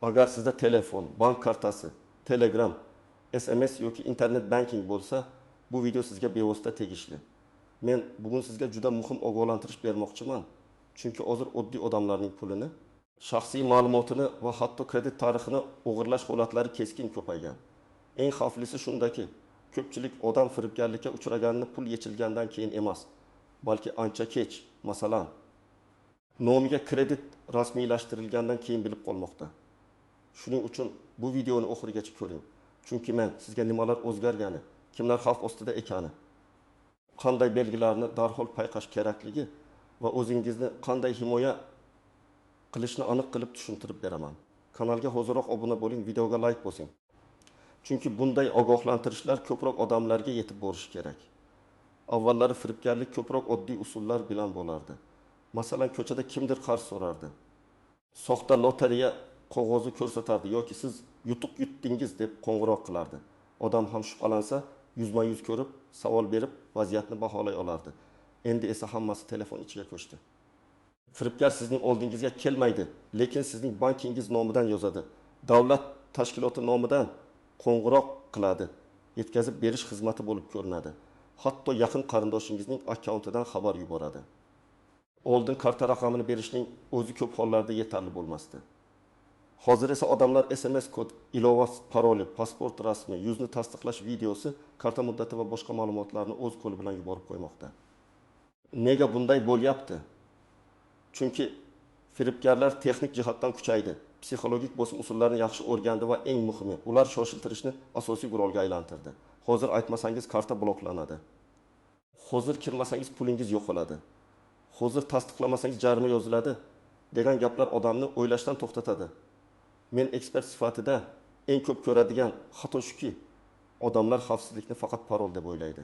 Agar sizda telefon, bank kartasi, Telegram, SMS yoki internet banking bo'lsa, bu video sizga bevosita tegishli. Men bugun sizga juda muhim ogohlantirish bermoqchiman. Chunki hozir oddiy odamlarning pulini, shaxsiy ma'lumotini va hatto kredit tarixini o'g'irlash holatlari keskin ko'paygan. Eng xavflisi shundaki, ko'pchilik odam firibgarlikka uchraganini pul yechilgandan keyin emas, balki ancha kech, masalan, nomiga kredit rasmiylashtirilgandan keyin bilib qolmoqda. Shuning uchun bu videoni oxirigacha ko'ring. Chunki men sizga nimalar o'zgargani, kimlar xavf ostida ekani, qanday belgilarni darhol payqash kerakligi va o'zingizni qanday himoya qilishni aniq qilib tushuntirib beraman. Kanalga hoziroq obuna bo'ling, videoga like bosing. Chunki bunday ogohlantirishlar ko'proq odamlarga yetib borishi kerak. Avvallari firibgarlik ko'proq oddiy usullar bilan bo'lardi. Masalan, ko'chada kimdir qarz so'rardi. Soxta lotereya qog'ozi ko'rsatardi yoki siz yutuq yutdingiz deb qo'ng'iroq qilardi. Odam ham shubhalansa, yuzma-yuz ko'rib, savol berib, vaziyatni baholay olardi. Endi esa hammasi telefon ichiga ko'chdi. Firibgar sizning oldingizga kelmaydi, lekin sizning bankingiz nomidan yozadi. Davlat tashkiloti nomidan qo'ng'iroq qiladi. Yetkazib berish xizmati bo'lib ko'rinadi. Hatto yaqin qarindoshingizning akkauntidan xabar yuboradi. Oldin karta raqamini berishning o'zi ko'p hollarda yetarli bo'lmasdi. Hozir esa odamlar SMS kod, ilova paroli, pasport rasmi, yuzni tasdiqlash videosi, karta muddati va boshqa ma'lumotlarni o'z qo'li bilan yuborib qo'ymoqda. Nega bunday bo'lyapti? Chunki firibgarlar texnik jihatdan kuchaydi. Psixologik bosim usullarini yaxshi o'rgandi va eng muhimi, ular shoshiltirishni asosiy qurolga aylantirdi. Hozir aytmasangiz karta bloklanadi. Hozir kirmasangiz pulingiz yo'qoladi. Hozir tasdiqlamasangiz jarima yoziladi degan gaplar odamni o'ylashdan to'xtatadi. Men ekspert sifatida eng ko'p ko'radigan xato shuki, odamlar xavfsizlikni faqat parol deb o'ylaydi.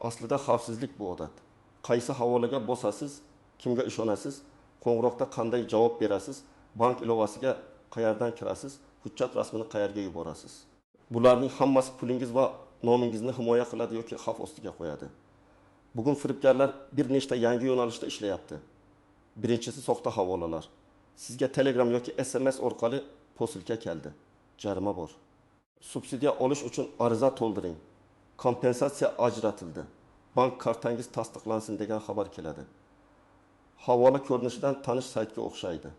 Aslida xavfsizlik bu odat. Qaysi havolaga bosasiz, kimga ishonasiz, qo'ng'iroqda qanday javob berasiz, bank ilovasiga qayerdan kirasiz, hujjat rasmini qayerga yuborasiz. Bularning hammasi pulingiz va nomingizni himoya qiladi yoki xavf ostiga qo'yadi. Bugun firibgarlar bir nechta yangi yo'nalishda ishlayapti. Birinchisi soxta havolalar. Sizga Telegram yoki SMS orqali posilka keldi. Jarima bor. Subsidiya olish uchun ariza to'ldiring. Kompensatsiya ajratildi. Bank kartangiz tasdiqlansin degan xabar keladi. Havola ko'rinishidan tanish saytga o'xshaydi.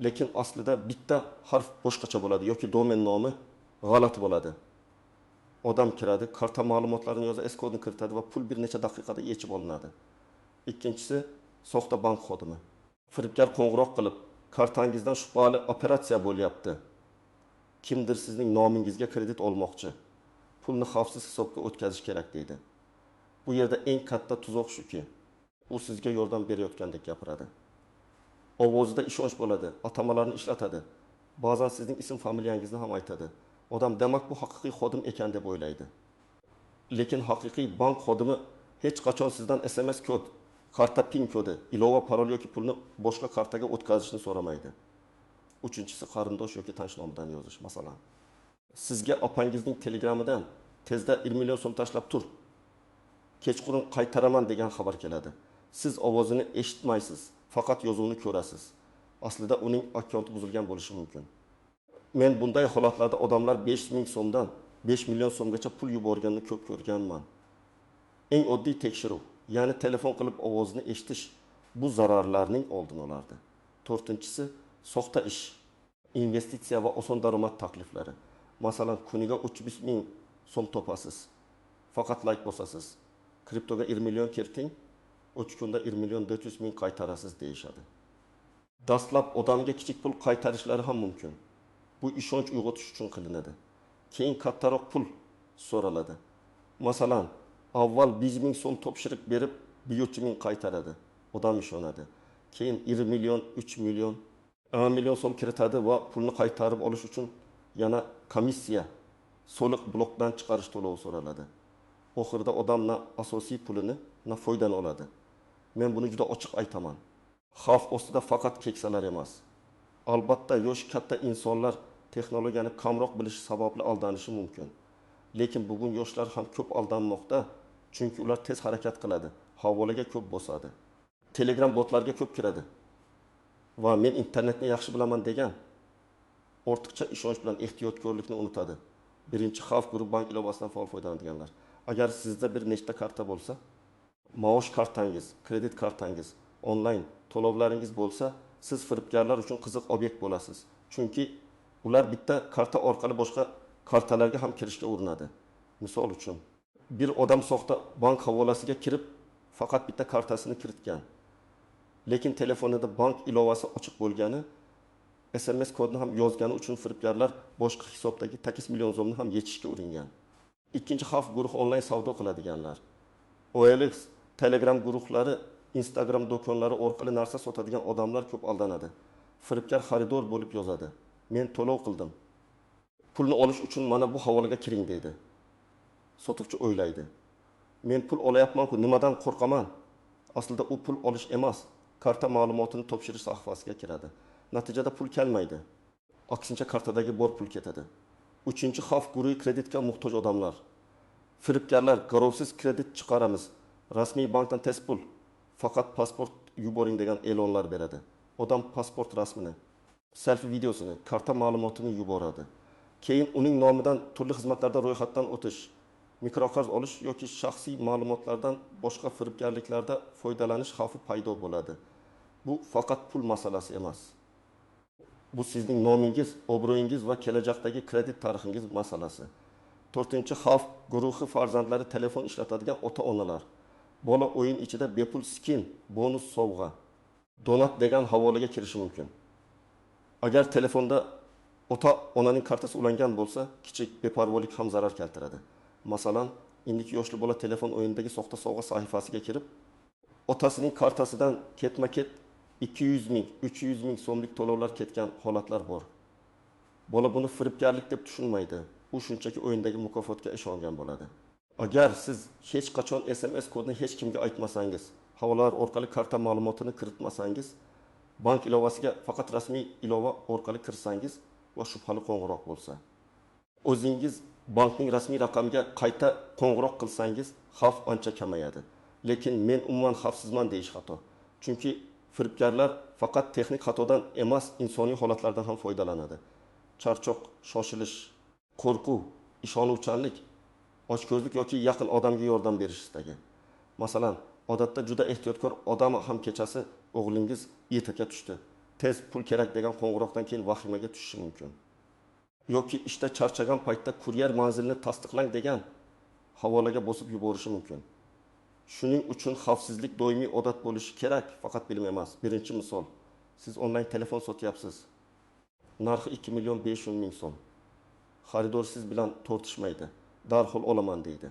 Lekin aslida bitta harf boshqacha bo'ladi yoki domen nomi g'alati bo'ladi. Odam kiradi, karta ma'lumotlarini yozib, S-kodni kiritadi va pul bir necha daqiqada yechib olinadi. Ikkinchisi soxta bank xodimi. Firibgar qo'ng'iroq qilib, kartangizdan shubhali operatsiya bo'lyapti. Kimdir sizning nomingizga kredit olmoqchi. Pulni xavfsiz hisobga o'tkazish kerak deydi. Bu yerda eng katta tuzoq shuki, u sizga yordam berayotgandek gapiradi. Ovozida ishonch bo'ladi, atamalarni ishlatadi. Ba'zan sizning ism familiyangizni ham aytadi. Odam demak bu haqiqiy xodim ekan deb o'ylaydi. Lekin haqiqiy bank xodimi hech qachon sizdan SMS kod, karta PIN kodi, ilova parol yoki pulni boshqa kartaga o'tkazishni so'ramaydi. Uchinchisi qarindosh yoki tanish nomidan yozish, masalan. Sizga opangizning Telegram'idan tezda 20 million so'm tashlab tur. Kechqurun qaytaraman degan xabar keladi. Siz ovozini eshitmaysiz, faqat yozuvni ko'rasiz. Aslida uning akkaunti buzilgan bo'lishi mumkin. Men bunday holatlarda odamlar 5 ming so'mdan 5 million so'mgacha pul yuborganini ko'p ko'rganman. Eng oddiy tekshiruv, ya'ni telefon qilib ovozini eshitish bu zararlarning oldini olardi. To'rtinchisi soxta ish, investitsiya va oson daromad takliflari. Masalan, kuniga 300 ming so'm topasiz. Faqat like bosasiz. Kriptoga 20 million kiriting, 3 kunda 20 million 400 ming qaytarasiz deyishadi. Dastlab odamga kichik pul qaytarishlari ham mumkin. Bu ishonch uyg'otish uchun qilinadi. Keyin kattaroq pul so'raladi. Masalan, avval 100 ming so'm topshiriq berib, 1 ming qaytaradi. Odam ishonadi. Keyin 20 million, 3 million, 1 million so'm kiritadi va pulni qaytarib olish uchun yana komissiya, soliq blokdan chiqarish to'lovi so'raladi. Oxirida odam na asosiy pulini, na foydani oladi. Men buni juda ochiq aytaman. Xavf ostida faqat keksalar emas. Albatta, yosh katta insonlar texnologiyani kamroq bilishi sababli aldanishi mumkin. Lekin bugun yoshlar ham ko'p aldanmoqda, chunki ular tez harakat qiladi, havolaga ko'p bosadi. Telegram botlarga ko'p kiradi. Va men internetni yaxshi bilaman degan ortiqcha ishonch bilan ehtiyotkorlikni unutadi. Birinchi xavf guruhi bank ilovasidan faol foydalanadiganlar. Agar sizda bir nechta karta bo'lsa, maosh kartangiz, kredit kartangiz, onlayn to'lovlaringiz bo'lsa, siz firibgarlar uchun qiziq obyekt bo'lasiz. Chunki ular bitta karta orqali boshqa kartalarga ham kirishga urinadi. Misol uchun, bir odam soxta bank havolasiga kirib, faqat bitta kartasini kiritgan. Lekin telefonida bank ilovasi ochiq bo'lgani, SMS kodni ham yozgani uchun firibgarlar boshqa hisobdagi 8 million so'mni ham yechishga uringan. Ikkinchi xavf guruhi onlayn savdo qiladiganlar. OLX, Telegram guruhlari, Instagram do'konlari orqali narsa sotadigan odamlar ko'p aldanadi. Firibgar xaridor bo'lib yozadi. Men to'lov qildim. Pulni olish uchun mana bu havolaga kiring deydi. Sotuvchi o'ylaydi. Men pul olayapman-ku, nimadan qo'rqaman? Aslida u pul olish emas, karta ma'lumotini topshirish sahifasiga kiradi. Natijada pul kelmaydi. Aksincha kartadagi bor pul ketadi. Uchinchi xavf guruhi kreditga muhtoj odamlar. Firibgarlar garovsiz kredit chiqaramiz. Rasmiy bankdan tez pul. Faqat pasport yuboring degan e'lonlar beradi. Odam pasport rasmini, selfie videosini, karta ma'lumotini yuboradi. Keyin uning nomidan turli xizmatlarda ro'yxatdan o'tish, mikroqarz olish yoki shaxsiy ma'lumotlardan boshqa firibgarliklarda foydalanish xavfi paydo bo'ladi. Bu faqat pul masalasi emas. Bu sizning nomingiz, obro'yingiz va kelajakdagi kredit tarixingiz masalasi. 4-xavf guruhi farzandlari telefon ishlatadigan ota-onalar. Bola o'yin ichida bepul skin, bonus sovg'a, donat degan havolaga kirishi mumkin. Agar telefonda ota-onaning kartasi ulangan bo'lsa, kichik beparvolik ham zarar keltiradi. Masalan, indiki yoshli bola telefon o'yinidagi soxta sovg'a sahifasiga kirib, otasining kartasidan ketma-ket 200 ming, 300 ming so'mlik to'lovlar ketgan holatlar bor. Bola buni firibgarlik deb tushunmaydi. U shunchaki o'yindagi mukofotga ishongan bo'ladi. Agar siz hech qachon SMS kodini hech kimga aytmasangiz, havolalar orqali karta ma'lumotini kiritmasangiz, bank ilovasiga faqat rasmiy ilova orqali kirsangiz va shubhali qo'ng'iroq bo'lsa, o'zingiz bankning rasmiy raqamiga qayta qo'ng'iroq qilsangiz, xavf ancha kamayadi. Lekin men umuman xavfsizman deyish xato. Chunki firibgarlar faqat texnik xatodan emas, insoniy holatlardan ham foydalanadi. Charchoq, shoshilish, qo'rquv, ishonuvchanlik, ochko'zlik yoki yaqin odamga yordam berish istagi. Masalan, odatda juda ehtiyotkor odam ham kechasi o'g'lingiz yetaga tushdi, tez pul kerak degan qo'ng'iroqdan keyin vahimaga tushishi mumkin. Yoki ishda charchagan paytda kuryer manzilni tasdiqlang degan havolaga bosib yuborishi mumkin. Shuning uchun xavfsizlik doimiy odat bo'lishi kerak, faqat bilim emas. Birinchi misol, siz onlayn telefon sotyapsiz. Narxi 2 million 500 ming so'm. Xaridor siz bilan tortishmaydi, darhol olaman deydi.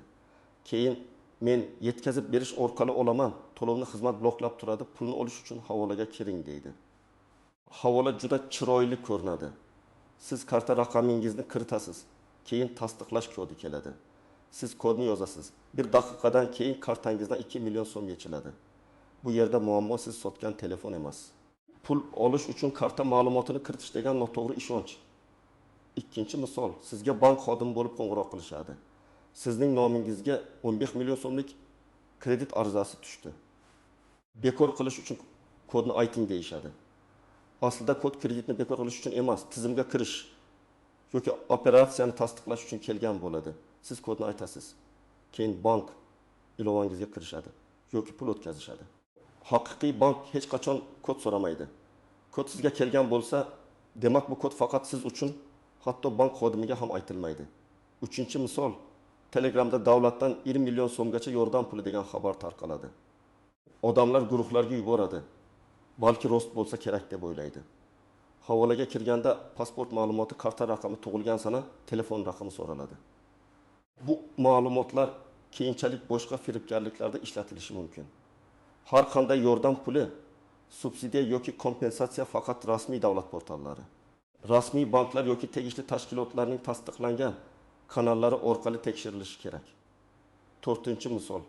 Keyin men yetkazib berish orqali olaman, to'lovni xizmat bloklab turadi, pulni olish uchun havolaga kiring deydi. Havola juda chiroyli ko'rinadi. Siz karta raqamingizni kiritasiz, keyin tasdiqlash kodi keladi. Siz kodni yozasiz. Bir daqiqadan keyin kartangizdan 2 million so'm yechiladi. Bu yerda muammo siz sotgan telefon emas. Pul olish uchun karta ma'lumotini kiritish degan noto'g'ri ishonch. Ikkinchi misol, sizga bank xodimi bo'lib qo'ng'iroq qilishadi. Sizning nomingizga 15 million so'mlik kredit arizasi tushdi. Bekor qilish uchun kodni ayting deyishadi. Aslida kod kreditni bekor qilish uchun emas, tizimga kirish yoki operatsiyani tasdiqlash uchun kelgan bo'ladi. Siz kodni aytasiz. Keyin bank ilovaningizga kirishadi yoki pul o'tkazishadi. Haqiqiy bank hech qachon kod so'ramaydi. Kod sizga kelgan bo'lsa, demak bu kod faqat siz uchun, hatto bank xodimiga ham aytilmaydi. Uchinchi misol, Telegramda davlatdan 20 million so'mgacha yordam puli degan xabar tarqaladi. Odamlar guruhlarga yuboradi. Balki rost bo'lsa kerak deb o'ylaydi. Havolaga kirganda pasport ma'lumoti, karta raqami, tug'ilgan sana, telefon raqami so'raladi. Bu ma'lumotlar keyinchalik boshqa firibgarliklarda ishlatilishi mumkin. Har qanday yordam puli, subsidiya yoki kompensatsiya faqat rasmiy davlat portallari, rasmiy banklar yoki tegishli tashkilotlarning tasdiqlangan kanallari orqali tekshirilishi kerak. 4-misol,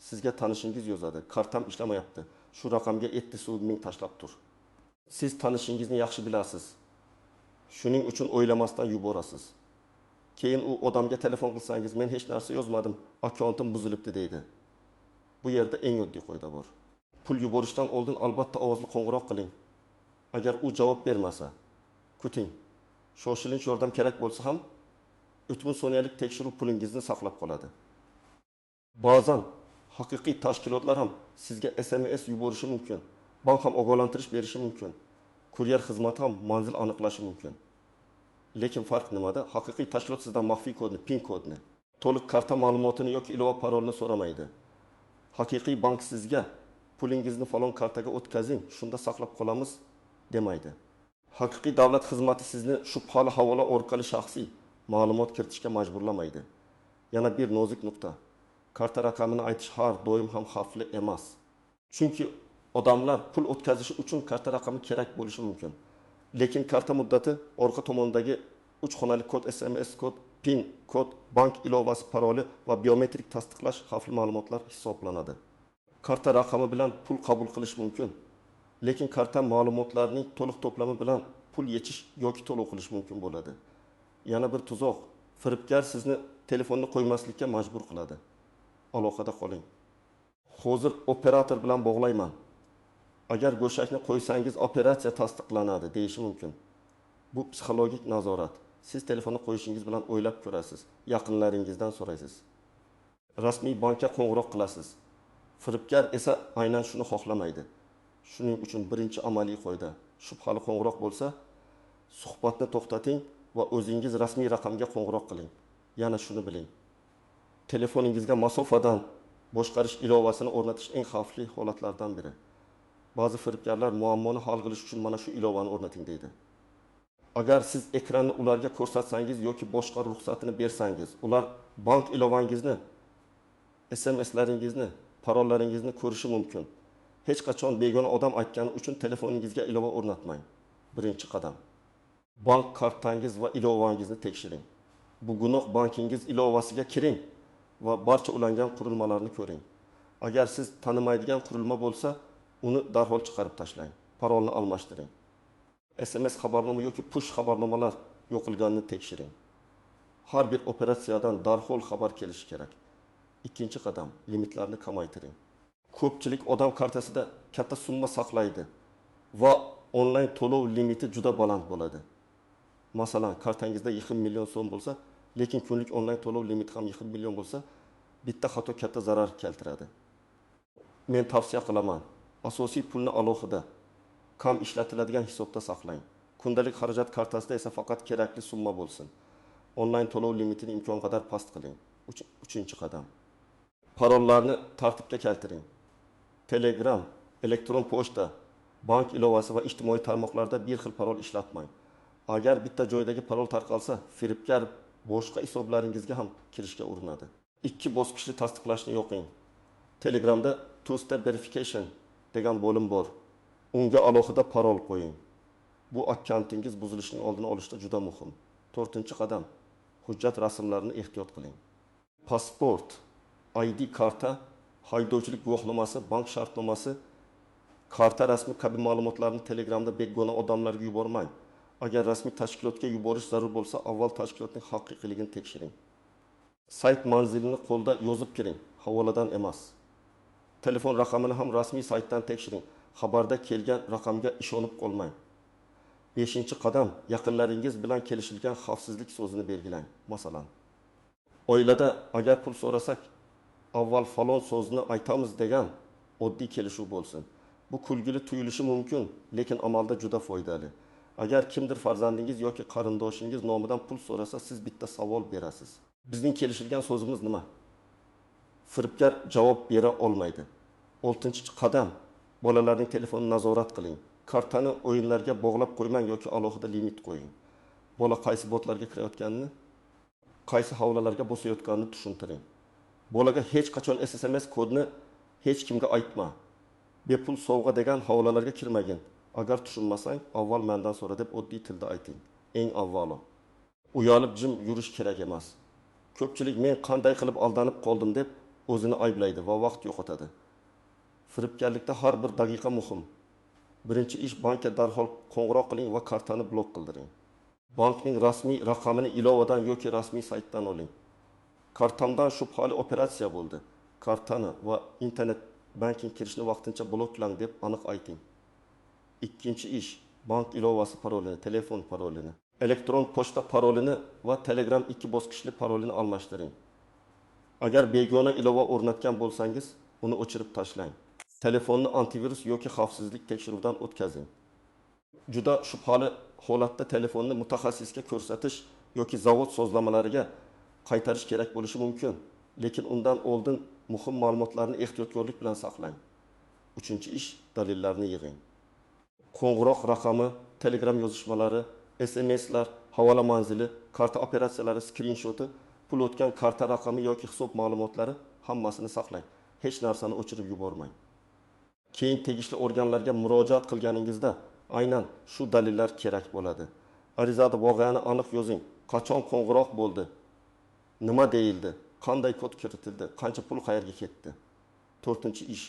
sizga tanishingiz yozadi, kartam ishlamayapti, shu raqamga 700 ming tashlab tur. Siz tanishingizni yaxshi bilasiz. Shuning uchun o'ylamasdan yuborasiz. Keyin u odamga telefon qilsangiz, men hech narsa yozmadim, akkauntim buzilibdi deydi. Bu yerda eng oddiy qoida bor. Pul yuborishdan oldin albatta ovozli qo'ng'iroq qiling. Agar u javob bermasa, kuting. Shoshilinch yordam kerak bo'lsa ham 3 soniyalik tekshiruv pulingizni saqlab qoladi. Ba'zan haqiqiy tashkilotlar ham sizga SMS yuborishi mumkin. Bank ham ogohlantirish berishi mumkin. Kuryer xizmati ham manzil aniqlashi mumkin. Lekin farq nimada? Haqiqiy tashkilot sizdan maxfiy kodni, PIN kodni, to'liq karta ma'lumotini yoki ilova parolni so'ramaydi. Haqiqiy bank sizga pulingizni falon kartaga o'tkazing, shunda saqlab qolamiz demaydi. Haqiqiy davlat xizmati sizni shubhali havola orqali shaxsiy ma'lumot kiritishga majburlamaydi. Yana bir nozik nuqta. Karta raqamini aytish har doim ham xavfli emas. Chunki odamlar pul o'tkazishi uchun karta raqami kerak bo'lishi mumkin. Lekin karta muddati orqa tomondagi 3 xonali kod, SMS kod, PIN kod, bank ilovasi paroli va biometrik tasdiqlash xavfli ma'lumotlar hisoblanadi. Karta raqami bilan pul qabul qilish mumkin. Lekin karta ma'lumotlarining to'liq to'plami bilan pul yechish yoki to'lov qilish mumkin bo'ladi. Yana bir tuzoq, firibgar sizni telefonni qo'ymaslikka majbur qiladi. Aloqada qoling. Hozir operator bilan bog'layman. Agar go'shakni qo'ysangiz operatsiya tasdiqlanadi deyishi mumkin. Bu psixologik nazorat. Siz telefonni qo'yishingiz bilan o'ylab ko'rasiz, yaqinlaringizdan so'raysiz. Rasmiy bankka qo'ng'iroq qilasiz. Firibgar esa aynan shuni xohlamaydi. Shuning uchun birinchi amaliy qoida, shubhali qo'ng'iroq bo'lsa, suhbatni to'xtating va o'zingiz rasmiy raqamga qo'ng'iroq qiling. Yana shuni biling. Telefoningizga masofadan boshqarish ilovasini o'rnatish eng xavfli holatlardan biri. Ba'zi firibgarlar muammoni hal qilish uchun mana shu ilovani o'rnating deydi. Agar siz ekranni ularga ko'rsatsangiz yoki boshqa ruxsatini bersangiz, ular bank ilovangizni, SMSlaringizni, parollaringizni ko'rishi mumkin. Hech qachon begona odam aytgani uchun telefoningizga ilova o'rnatmang. Birinchi qadam. Bank kartangiz va ilovangizni tekshiring. Bu gunoh bankingiz ilovasiga kiring va barcha ulangan qurilmalarni ko'ring. Agar siz tanimaydigan qurilma bo'lsa, uni darhol chiqarib tashlang. Parolni almashtiring. SMS xabarnoma yoki push xabarnomalar yo'qilganini tekshiring. Har bir operatsiyadan darhol xabar kelishi kerak. Ikkinchi qadam, limitlarni kamaytiring. Ko'pchilik odam kartasida katta summa saqlaydi va onlayn to'lov limiti juda baland bo'ladi. Masalan, kartangizda 1 million so'm bo'lsa, lekin kunlik onlayn to'lov limiti ham 1 million bo'lsa, bitta xato katta zarar keltiradi. Men tavsiya qilaman, asosiy pulni alohida, kam ishlatiladigan hisobda saqlang. Kundalik xarajat kartasida esa faqat kerakli summa bo'lsin. Onlayn to'lov limitini imkon qadar past qiling. Uchinchi qadam. Parollarni tartibga keltiring. Telegram, elektron pochta, bank ilovasi va ijtimoiy tarmoqlarda bir xil parol ishlatmang. Agar bitta joydagi parol tarqalsa, firibgar boshqa hisoblaringizga ham kirishga urinadi. 2 bosqichli tasdiqlashni yoqing. Telegramda two-step verification degan bo'lim bor. Unga alohida parol qo'ying. Bu akkauntingiz buzilishining oldini olishda juda muhim. 4-qadam. Hujjat rasmlarini ehtiyot qiling. Pasport, ID karta, haydovchilik guvohnomasi, bank shartnomasi, karta rasmi kabi ma'lumotlarni Telegramda begona odamlarga yubormang. Agar rasmiy tashkilotga yuborish zarur bo'lsa, avval tashkilotning haqiqiyligini tekshiring. Sayt manzilini qo'lda yozib kiring, havoladan emas. Telefon raqamini ham rasmiy saytdan tekshiring. Xabarda kelgan raqamga ishonib qolmang. 5-qadam, yaqinlaringiz bilan kelishilgan xavfsizlik so'zini belgilang. Masalan, oilada agar pul so'rasak, avval falon so'zni aytamiz degan oddiy kelishuv bo'lsin. Bu kulgili tuyulishi mumkin, lekin amalda juda foydali. Agar kimdir farzandingiz yoki qarindoshingiz nomidan pul so'rasa, siz bitta savol berasiz. Bizning kelishilgan so'zimiz nima? Firibgar javob bera olmaydi. 6-qadam, bolalarning telefonini nazorat qiling. Kartani o'yinlarga bog'lab qo'ymang yoki alohida limit qo'ying. Bola qaysi botlarga kirayotganini, qaysi havlalarga bosayotganini tushuntiring. Bolaga hech qachon SMS kodni hech kimga aytma. Bepul sovg'a degan havlalarga kirmagin. Agar tushunmasang, avval mendan so'ra deb oddiy tilda ayting. Eng avvalo. Uyalib jim yurish kerak emas. Ko'pchilik men qanday qilib aldanib qoldim deb o'zini ayblaydi va vaqt yo'qotadi. Firibgarlikda har bir daqiqa muhim. Birinchi ish, bankka darhol qo'ng'iroq qiling va kartani blok qildiring. Bankning rasmiy raqamini ilovadan yoki rasmiy saytdan oling. Kartamdan shubhali operatsiya bo'ldi. Kartani va internet banking kirishni vaqtincha bloklang deb aniq ayting. Ikkinchi ish, bank ilovasi parolini, telefon parolini elektron pochta parolini va Telegram 2 bosqichli parolini almashtiring. Agar begona ilova o'rnatgan bo'lsangiz, uni o'chirib tashlang. Telefonni antivirus yoki xavfsizlik tekshiruvdan o'tkazing. Juda shubhali holatda telefonni mutaxassisga ko'rsatish yoki zavod sozlamalariga qaytarish kerak bo'lishi mumkin, lekin undan oldin muhim ma'lumotlarni ehtiyotkorlik bilan saqlang. Uchinchi ish, dalillarni yig'ing. Qo'ng'iroq raqami, Telegram yozishmalari, SMS'lar, havola manzili, karta operatsiyalari skrinshoti, pul o'tgan karta raqami yoki hisob ma'lumotlari hammasini saqlang. Hech narsani o'chirib yubormang. Keyin tegishli organlarga murojaat qilganingizda aynan shu dalillar kerak bo'ladi. Arizada voqeani aniq yozing. Qachon qo'ng'iroq bo'ldi? Nima deyildi? Qanday kod kiritildi? Qancha pul qayerga ketdi? 4-ish.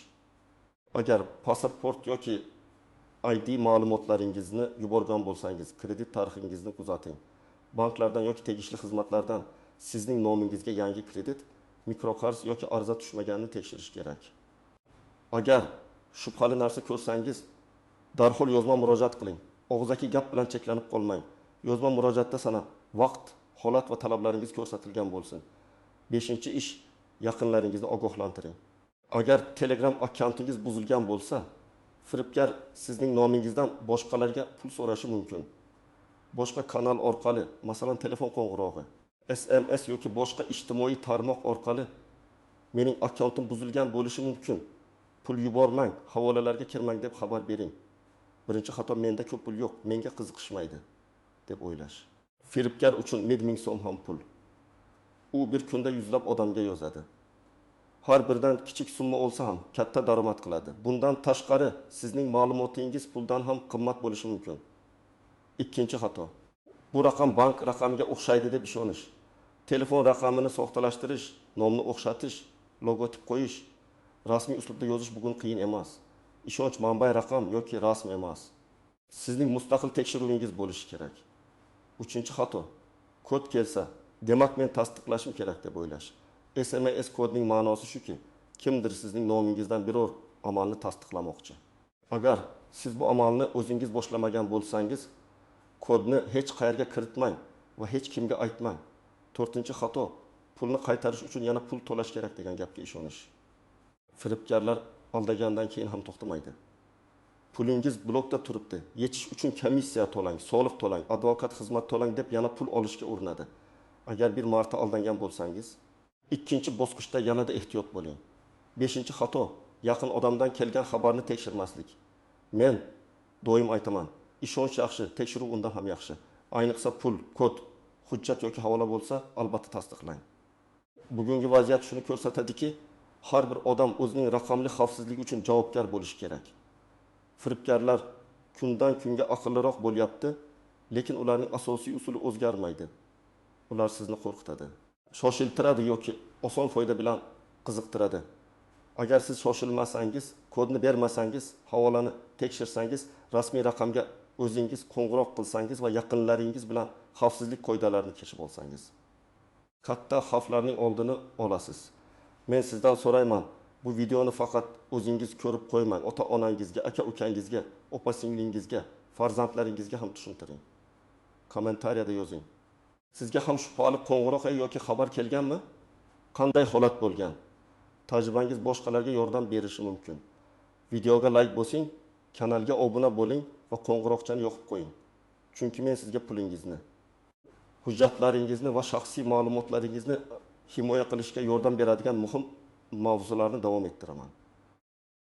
Agar pasport yoki ID ma'lumotlaringizni yuborgan bo'lsangiz, kredit tarixingizni kuzating. Banklardan yoki tegishli xizmatlardan sizning nomingizga yangi kredit, mikroqarz yoki ariza tushmaganini tekshirish kerak. Agar shubhali narsa ko'rsangiz, darhol yozma murojaat qiling. Og'zaki gap bilan cheklanib qolmang. Yozma murojaatda sana vaqt, holat va talablaringiz ko'rsatilgan bo'lsin. 5-ish, yaqinlaringizni ogohlantiring. Agar Telegram akkauntingiz buzilgan bo'lsa, firibgar sizning nomingizdan boshqalarga pul so'rashi mumkin. Boshqa kanal orqali, masalan, telefon qo'ng'irog'i, SMS yoki boshqa ijtimoiy tarmoq orqali mening akkauntim buzilgan bo'lishi mumkin. Pul yubormang, havolalarga kirmang deb xabar bering. Birinchi xato menda ko'p pul yo'q, menga qiziqishmaydi deb o'ylash. Firibgar uchun 1000 so'm ham pul. U bir kunda yuzlab odamga yozadi. Har biridan kichik summa olsa ham katta daromad qiladi. Bundan tashqari sizning ma'lumotingiz puldan ham qimmat bo'lishi mumkin. Ikkinchi xato. Bu raqam bank raqamiga o'xshaydi deb ishonish. Telefon raqamini soxtalashtirish, nomni o'xshatish, logotip qo'yish, rasmiy uslubda yozish bugun qiyin emas. Ishonch manbai raqam yoki rasm emas. Sizning mustaqil tekshiruvingiz bo'lishi kerak. Uchinchi xato. Kod kelsa, demak men tasdiqlashim kerak deb o'ylash. SMS kodning ma'nosi shuki, kimdir sizning nomingizdan biror amalni tasdiqlamoqchi. Agar siz bu amalni o'zingiz boshlamagan bo'lsangiz, kodni hech qayerga kiritmang va hech kimga aytmang. 4-xato, pulni qaytarish uchun yana pul to'lash kerak degan gapga ishonish. Firibgarlar aldagandan keyin ham to'xtamaydi. Pulingiz blokda turibdi. Yechish uchun komissiya to'lang, soliq to'lang, advokat xizmat to'lang deb yana pul olishga urinadi. Agar bir marta aldangan bo'lsangiz, ikkinchi bosqichda yanada ehtiyot bo'ling. 5-xato, yaqin odamdan kelgan xabarni tekshirmaslik. Men doim aytaman, ishonch yaxshi, tekshiruv undan ham yaxshi. Ayniqsa pul, kod, hujjat yoki havola bo'lsa, albatta tasdiqlang. Bugungi vaziyat shuni ko'rsatadiki, har bir odam o'zining raqamli xavfsizligi uchun javobgar bo'lishi kerak. Firibgarlar kundan kunga aqlliroq bo'lyapti, lekin ularning asosiy usuli o'zgarmaydi. Ular sizni qo'rqitadi. Shoshiltiradi yoki oson foyda bilan qiziqtiradi. Agar siz shoshilmasangiz, kodni bermasangiz, havolani tekshirsangiz, rasmiy raqamga o'zingiz qo'ng'iroq qilsangiz va yaqinlaringiz bilan xavfsizlik qoidalarini keshib olsangiz, katta xavflarning oldini olasiz. Men sizdan so'rayman, bu videoni faqat o'zingiz ko'rib qo'ymang, ota-onangizga, aka-ukangizga, opa-singlingizga, farzandlaringizga ham tushuntiring. Kommentariyada yozing. Sizga ham shubhali qo'ng'iroq yoki xabar kelganmi? Qanday holat bo'lgan? Tajribangiz boshqalarga yordam berishi mumkin. Videoga like bosing, kanalga obuna bo'ling va qo'ng'iroqchani yoqib qo'ying. Chunki men sizga pulingizni, hujjatlaringizni va shaxsiy ma'lumotlaringizni himoya qilishga yordam beradigan muhim mavzularni davom ettiraman.